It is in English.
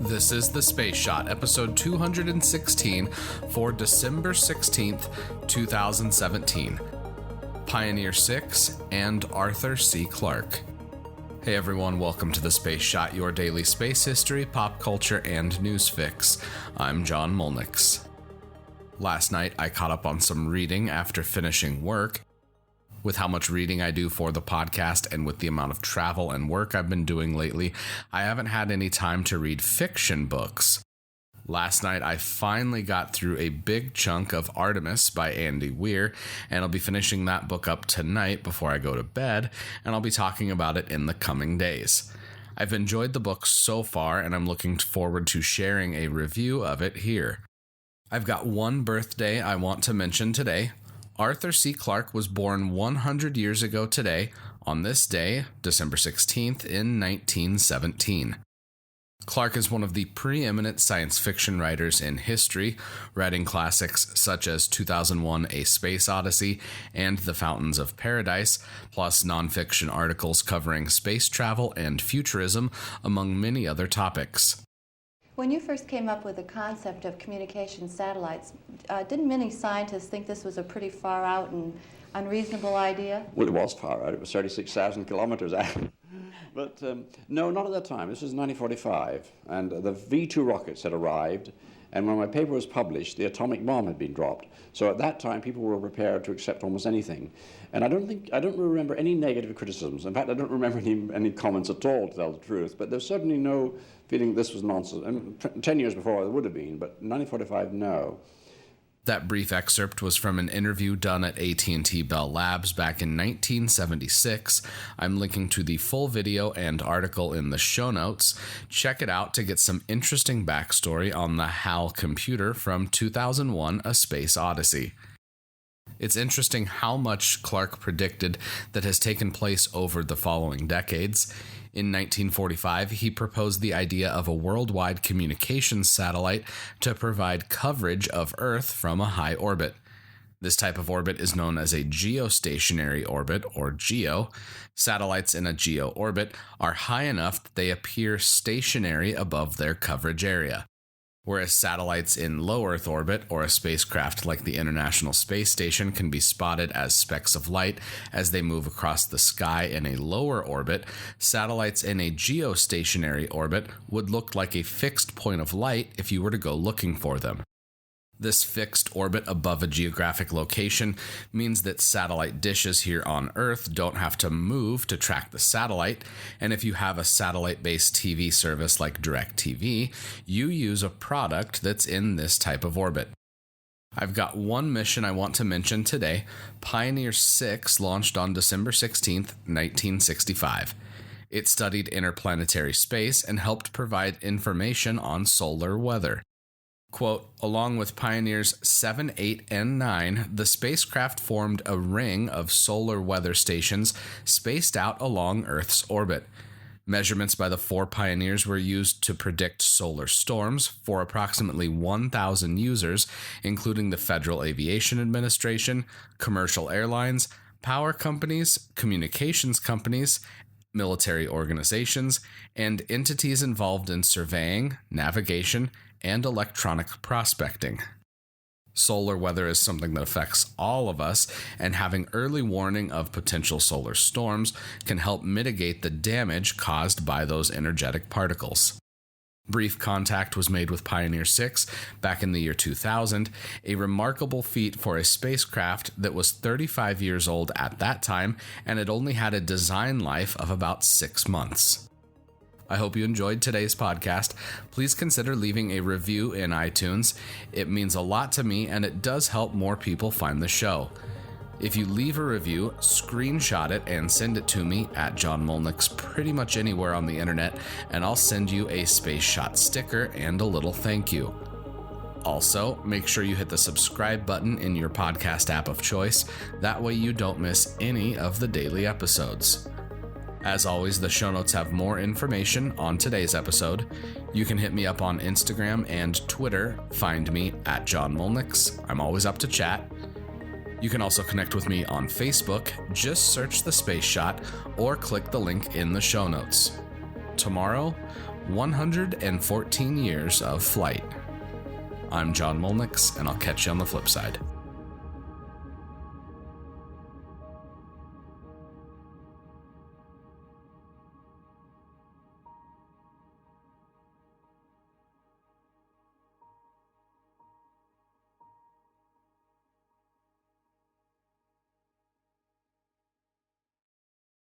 This is The Space Shot, episode 216 for December 16th, 2017. Pioneer 6 and Arthur C. Clarke. Hey everyone, welcome to The Space Shot, your daily space history, pop culture, and news fix. I'm John Molnix. Last night, I caught up on some reading after finishing work. With how much reading I do for the podcast and with the amount of travel and work I've been doing lately, I haven't had any time to read fiction books. Last night, I finally got through a big chunk of Artemis by Andy Weir, and I'll be finishing that book up tonight before I go to bed, and I'll be talking about it in the coming days. I've enjoyed the book so far, and I'm looking forward to sharing a review of it here. I've got one birthday I want to mention today. Arthur C. Clarke was born 100 years ago today, on this day, December 16th, in 1917. Clarke is one of the preeminent science fiction writers in history, writing classics such as 2001: A Space Odyssey and The Fountains of Paradise, plus nonfiction articles covering space travel and futurism, among many other topics. When you first came up with the concept of communication satellites, didn't many scientists think this was a pretty far out and unreasonable idea? Well, it was far out. It was 36,000 kilometers out. But no, not at that time. This was 1945, and the V2 rockets had arrived, and when my paper was published, the atomic bomb had been dropped. So at that time, people were prepared to accept almost anything. And I don't remember any negative criticisms. In fact, I don't remember any comments at all, to tell the truth. But there's certainly no feeling this was nonsense. And 10 years before, there would have been, but 1945, no. That brief excerpt was from an interview done at AT&T Bell Labs back in 1976. I'm linking to the full video and article in the show notes. Check it out to get some interesting backstory on the HAL computer from 2001: A Space Odyssey. It's interesting how much Clarke predicted that has taken place over the following decades. In 1945, he proposed the idea of a worldwide communications satellite to provide coverage of Earth from a high orbit. This type of orbit is known as a geostationary orbit, or GEO. Satellites in a GEO orbit are high enough that they appear stationary above their coverage area, whereas satellites in low Earth orbit or a spacecraft like the International Space Station can be spotted as specks of light as they move across the sky in a lower orbit. Satellites in a geostationary orbit would look like a fixed point of light if you were to go looking for them. This fixed orbit above a geographic location means that satellite dishes here on Earth don't have to move to track the satellite, and if you have a satellite-based TV service like DirecTV, you use a product that's in this type of orbit. I've got one mission I want to mention today. Pioneer 6 launched on December 16th, 1965. It studied interplanetary space and helped provide information on solar weather. Quote, along with Pioneers 7, 8, and 9, the spacecraft formed a ring of solar weather stations spaced out along Earth's orbit. Measurements by the 4 Pioneers were used to predict solar storms for approximately 1,000 users, including the Federal Aviation Administration, commercial airlines, power companies, communications companies, military organizations, and entities involved in surveying, navigation, and electronic prospecting. Solar weather is something that affects all of us, and having early warning of potential solar storms can help mitigate the damage caused by those energetic particles. Brief contact was made with Pioneer 6 back in the year 2000, a remarkable feat for a spacecraft that was 35 years old at that time and had only had a design life of about 6 months. I hope you enjoyed today's podcast. Please consider leaving a review in iTunes. It means a lot to me, and it does help more people find the show. If you leave a review, screenshot it and send it to me at John Molnix pretty much anywhere on the internet, and I'll send you a Space Shot sticker and a little thank you. Also, make sure you hit the subscribe button in your podcast app of choice. That way you don't miss any of the daily episodes. As always, the show notes have more information on today's episode. You can hit me up on Instagram and Twitter. Find me at John Molnix. I'm always up to chat. You can also connect with me on Facebook. Just search The Space Shot or click the link in the show notes. Tomorrow, 114 years of flight. I'm John Molnix, and I'll catch you on the flip side.